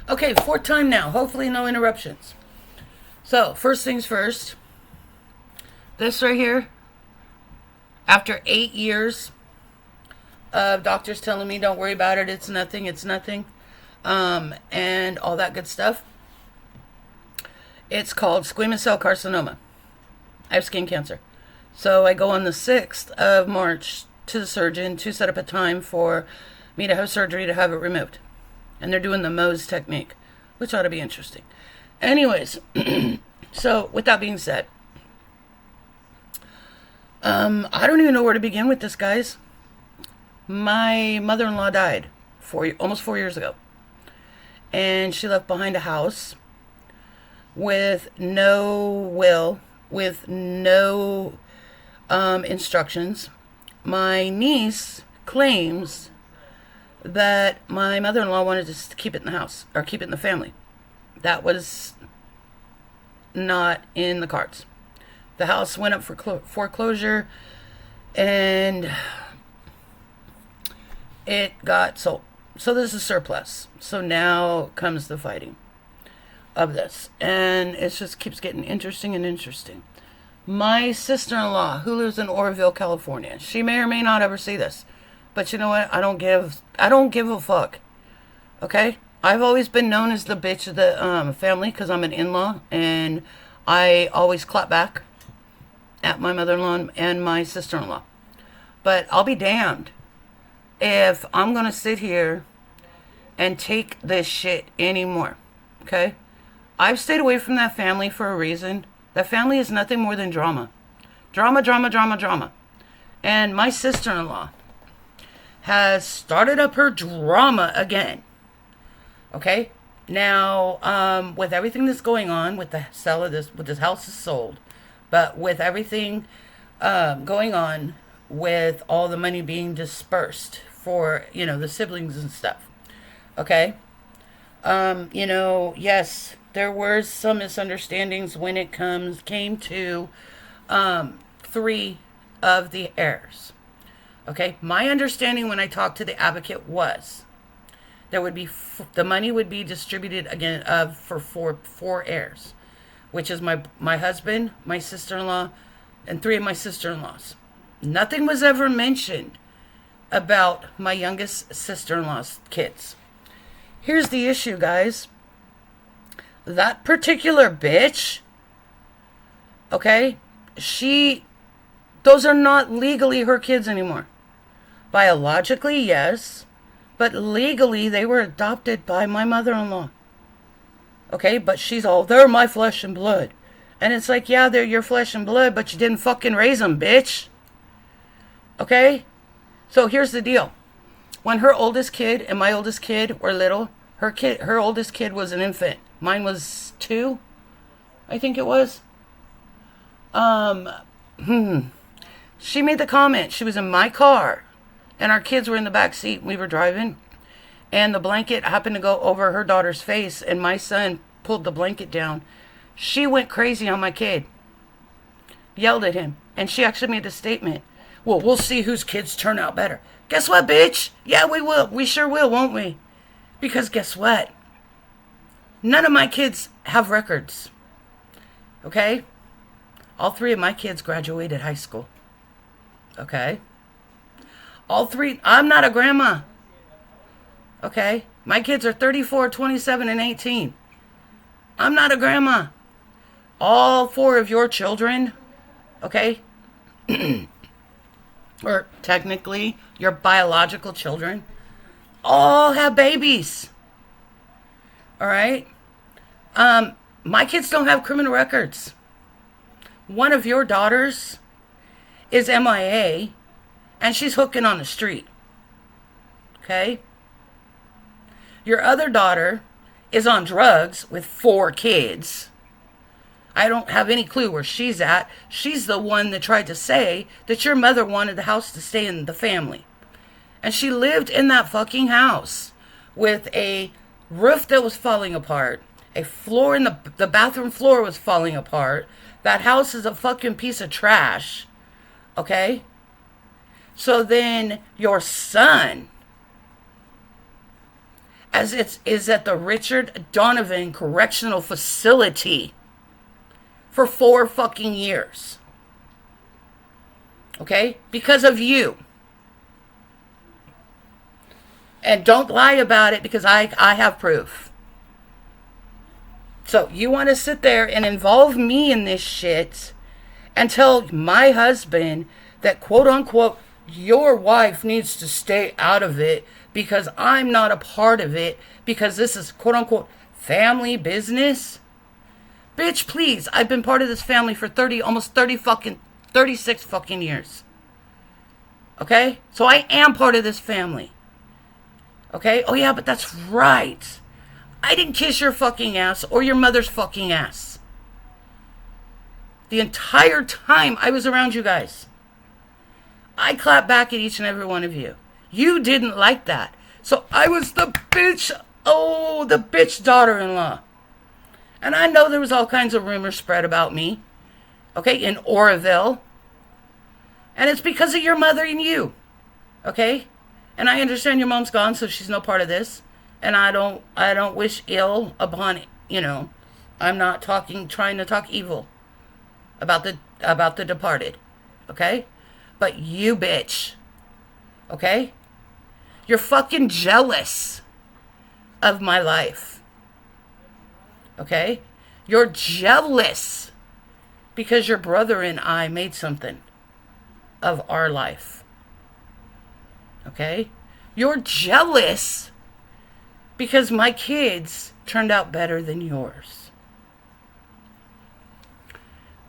Okay, fourth time now. Hopefully, no interruptions. So, first things first. This right here, after 8 years of doctors telling me, don't worry about it, it's nothing, and all that good stuff, it's called squamous cell carcinoma. I have skin cancer. So, I go on the 6th of March to the surgeon to set up a time for me to have surgery to have it removed. And they're doing the Mohs technique, which ought to be interesting. Anyways, so with that being said, I don't even know where to begin with this, guys. My mother-in-law died almost 4 years ago, and she left behind a house with no will, with no instructions. My niece claims that my mother-in-law wanted to keep it in the house, or keep it in the family. That was not in the cards. The house went up for foreclosure, and it got sold. So this is surplus. So now comes the fighting of this, and it just keeps getting interesting and interesting. My sister-in-law, who lives in Oroville, California, she may or may not ever see this. But you know what? I don't give a fuck. Okay? I've always been known as the bitch of the family because I'm an in-law, and I always clap back at my mother-in-law and my sister-in-law. But I'll be damned if I'm going to sit here and take this shit anymore. Okay? I've stayed away from that family for a reason. That family is nothing more than drama. Drama, drama, drama, drama. And my sister-in-law has started up her drama again. Okay? Now, with everything that's going on with the sale of this house is sold, but with everything going on with all the money being dispersed for, the siblings and stuff. Okay? Yes, there were some misunderstandings when it came to 3 of the heirs. Okay, my understanding when I talked to the advocate was there would be the money would be distributed again for four heirs, which is my husband, my sister-in-law, and 3 of my sister-in-laws. Nothing was ever mentioned about my youngest sister-in-law's kids. Here's the issue, guys. That particular bitch, okay, those are not legally her kids anymore. Biologically, yes, but legally they were adopted by my mother-in-law. Okay, but they're my flesh and blood. And it's like, yeah, they're your flesh and blood, but you didn't fucking raise them, bitch. Okay? So here's the deal. When her oldest kid and my oldest kid were little, her oldest kid was an infant. Mine was 2, I think it was. She made the comment. She was in my car, and our kids were in the back seat. We were driving, and the blanket happened to go over her daughter's face, and my son pulled the blanket down. She went crazy on my kid, yelled at him, and she actually made the statement, well, we'll see whose kids turn out better. Guess what, bitch? Yeah, we will. We sure will, won't we? Because guess what? None of my kids have records. Okay? All 3 of my kids graduated high school. Okay? All 3, I'm not a grandma. Okay? My kids are 34, 27, and 18. I'm not a grandma. All 4 of your children, okay? Or technically, your biological children, all have babies. All right? My kids don't have criminal records. One of your daughters is MIA, and she's hooking on the street. Okay? Your other daughter is on drugs with 4 kids. I don't have any clue where she's at. She's the one that tried to say that your mother wanted the house to stay in the family. And she lived in that fucking house with a roof that was falling apart. A floor in the bathroom floor was falling apart. That house is a fucking piece of trash. Okay? So then your son as it is at the Richard Donovan Correctional Facility for 4 fucking years. Okay? Because of you. And don't lie about it, because I have proof. So you want to sit there and involve me in this shit and tell my husband that, quote unquote, your wife needs to stay out of it because I'm not a part of it, because this is, quote unquote, family business? Bitch, please. I've been part of this family for 36 fucking years. Okay? So I am part of this family. Okay? Oh yeah, but that's right. I didn't kiss your fucking ass or your mother's fucking ass the entire time I was around you guys. I clapped back at each and every one of you. You didn't like that. So I was the bitch, the bitch daughter-in-law. And I know there was all kinds of rumors spread about me, okay, in Oroville. And it's because of your mother and you, okay? And I understand your mom's gone, so she's no part of this. And I don't wish ill upon, I'm not trying to talk evil about the departed, okay? But you, bitch, okay? You're fucking jealous of my life, okay? You're jealous because your brother and I made something of our life, okay? You're jealous because my kids turned out better than yours,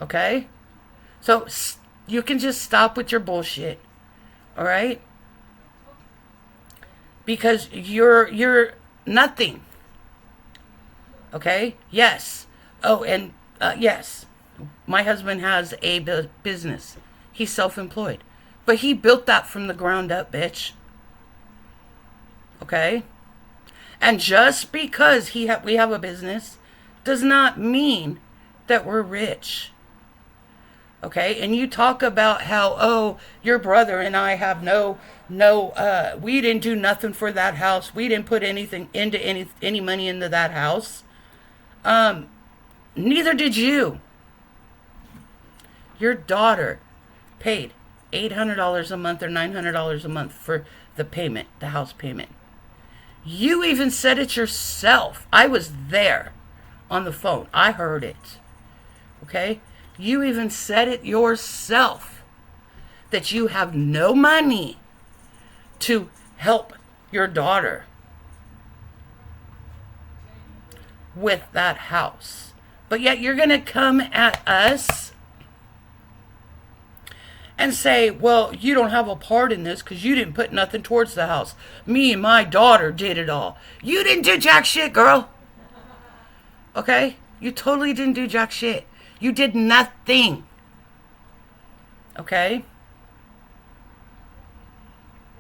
okay? So you can just stop with your bullshit, all right? Because you're nothing, okay? Yes. Oh, and yes, my husband has a business. He's self-employed, but he built that from the ground up, bitch. Okay? And just because we have a business does not mean that we're rich. Okay? And you talk about how, your brother and I have we didn't do nothing for that house. We didn't put anything into any money into that house. Neither did you. Your daughter paid $800 a month or $900 a month for the payment, the house payment. You even said it yourself. I was there on the phone. I heard it. Okay? You even said it yourself that you have no money to help your daughter with that house. But yet you're going to come at us and say, well, you don't have a part in this because you didn't put nothing towards the house. Me and my daughter did it all. You didn't do jack shit, girl. Okay? You totally didn't do jack shit. You did nothing. Okay?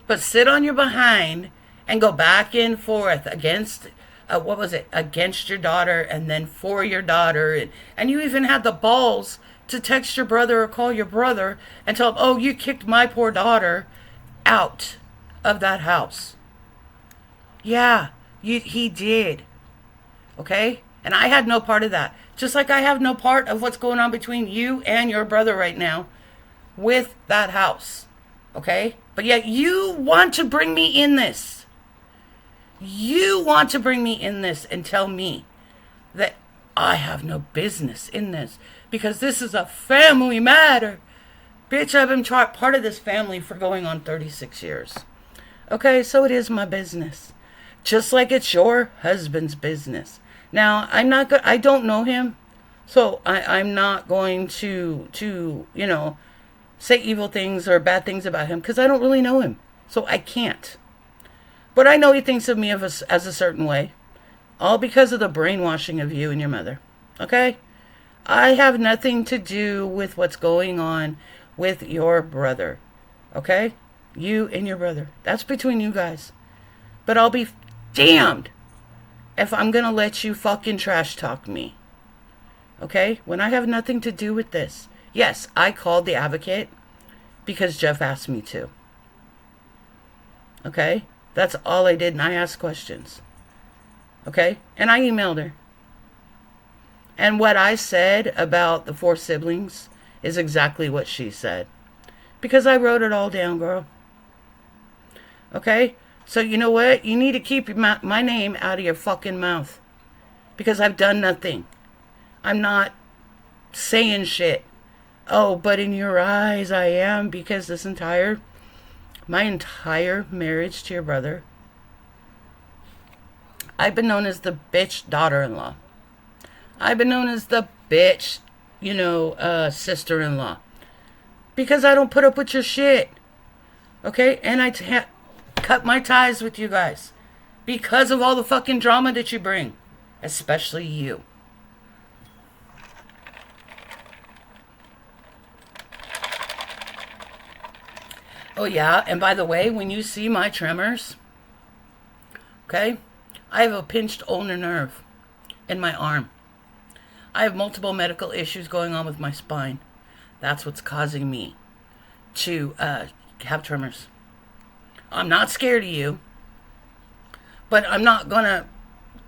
But sit on your behind and go back and forth against, against your daughter and then for your daughter. And you even had the balls to text your brother or call your brother and tell him, you kicked my poor daughter out of that house. Yeah, he did. Okay? And I had no part of that. Just like I have no part of what's going on between you and your brother right now with that house. Okay? But yet you want to bring me in this. You want to bring me in this and tell me that I have no business in this because this is a family matter. Bitch, I've been part of this family for going on 36 years. Okay, so it is my business. Just like it's your husband's business. Now, I don't know him, so I'm not going to say evil things or bad things about him because I don't really know him, so I can't. But I know he thinks of me as a certain way, all because of the brainwashing of you and your mother, okay? I have nothing to do with what's going on with your brother, okay? You and your brother. That's between you guys. But I'll be damned if I'm going to let you fucking trash talk me. Okay? When I have nothing to do with this. Yes, I called the advocate because Jeff asked me to. Okay? That's all I did, and I asked questions. Okay? And I emailed her. And what I said about the 4 siblings is exactly what she said. Because I wrote it all down, girl. Okay? So you know what? You need to keep my name out of your fucking mouth. Because I've done nothing. I'm not saying shit. Oh, but in your eyes I am, because my entire marriage to your brother, I've been known as the bitch daughter-in-law. I've been known as the bitch, sister-in-law. Because I don't put up with your shit. Okay? And I cut my ties with you guys. Because of all the fucking drama that you bring. Especially you. Oh yeah, and by the way, when you see my tremors, okay, I have a pinched ulnar nerve in my arm. I have multiple medical issues going on with my spine. That's what's causing me to have tremors. I'm not scared of you, but I'm not gonna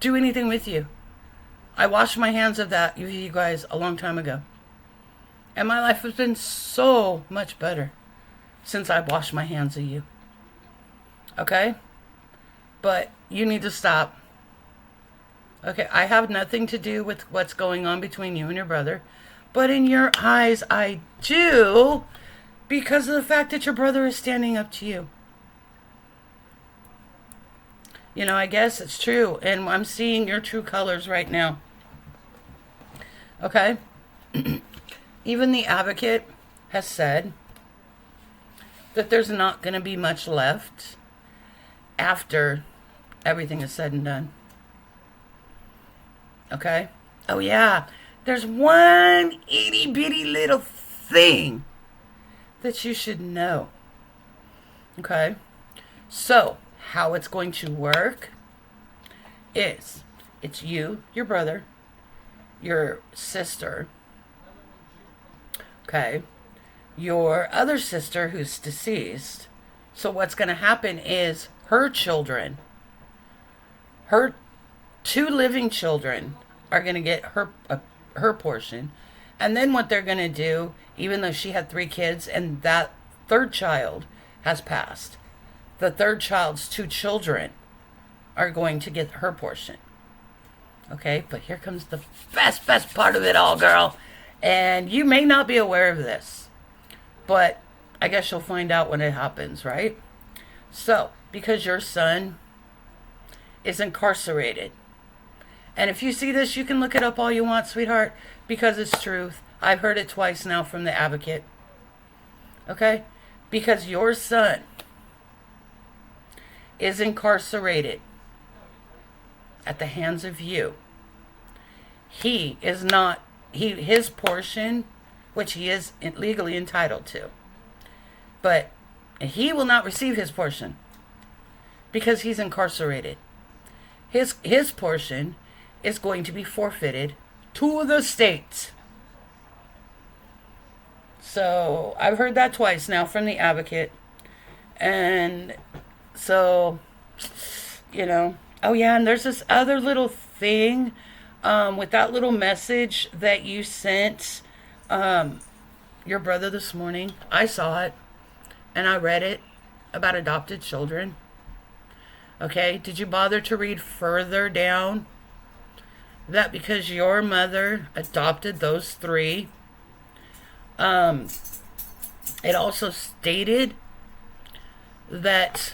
do anything with you. I washed my hands of that, you guys, a long time ago. And my life has been so much better since I washed my hands of you. Okay? But you need to stop. Okay, I have nothing to do with what's going on between you and your brother. But in your eyes, I do, because of the fact that your brother is standing up to you. I guess it's true. And I'm seeing your true colors right now. Okay? Even the advocate has said that there's not going to be much left after everything is said and done. Okay? Oh, yeah. There's one itty bitty little thing that you should know. Okay? So, how it's going to work is it's you, your brother, your sister, okay, your other sister who's deceased. So what's going to happen is her children, her 2 living children, are going to get her portion. And then what they're going to do, even though she had 3 kids and that 3rd child has passed, the 3rd child's 2 children are going to get her portion. Okay, but here comes the best part of it all, girl. And you may not be aware of this, but I guess you'll find out when it happens, right? So, because your son is incarcerated, and if you see this, you can look it up all you want, sweetheart, because it's truth. I've heard it twice now from the advocate. Okay? Because your son is incarcerated at the hands of you. He is not, his portion, which he is legally entitled to, but he will not receive his portion because he's incarcerated. His portion is going to be forfeited to the state. So I've heard that twice now from the advocate. And so, oh yeah, and there's this other little thing with that little message that you sent your brother this morning. I saw it and I read it about adopted children. Okay, did you bother to read further down that because your mother adopted those 3, it also stated that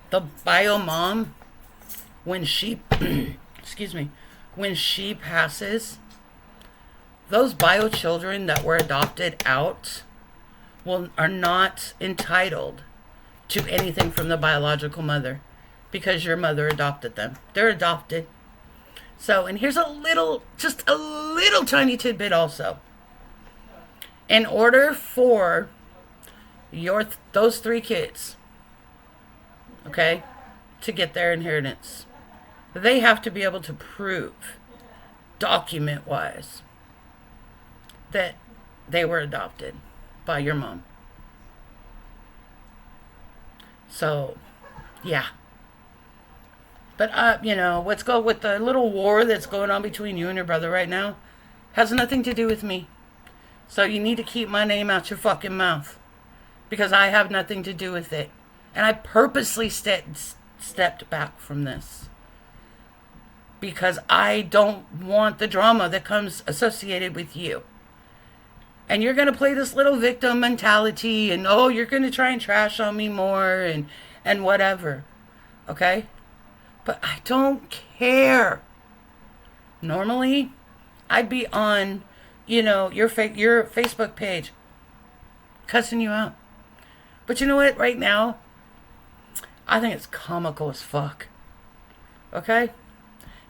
the bio mom, when she when she passes, those bio children that were adopted out are not entitled to anything from the biological mother because your mother adopted them. They're adopted. So, and here's just a little tiny tidbit also. In order for those 3 kids, okay, to get their inheritance, they have to be able to prove, document-wise, that they were adopted by your mom. So, yeah. But, what's go with the little war that's going on between you and your brother right now has nothing to do with me. So you need to keep my name out your fucking mouth. Because I have nothing to do with it. And I purposely stepped back from this. Because I don't want the drama that comes associated with you. And you're going to play this little victim mentality. And, oh, you're going to try and trash on me more. And whatever. Okay? But I don't care. Normally, I'd be on, your Facebook page. Cussing you out. But you know what? Right now, I think it's comical as fuck. Okay?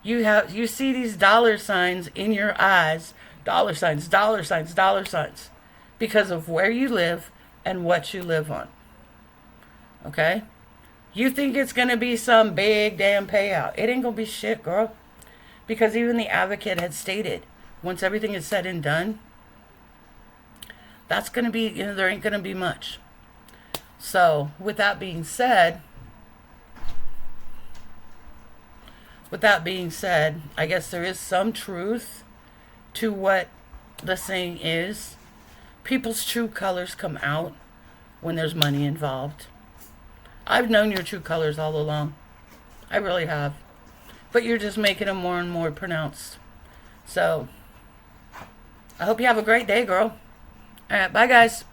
You see these dollar signs in your eyes. Dollar signs, dollar signs, dollar signs. Because of where you live and what you live on. Okay? You think it's going to be some big damn payout. It ain't going to be shit, girl. Because even the advocate had stated, once everything is said and done, that's going to be, there ain't going to be much. So, with that being said, I guess there is some truth to what the saying is. People's true colors come out when there's money involved. I've known your true colors all along. I really have. But you're just making them more and more pronounced. So, I hope you have a great day, girl. All right, bye, guys.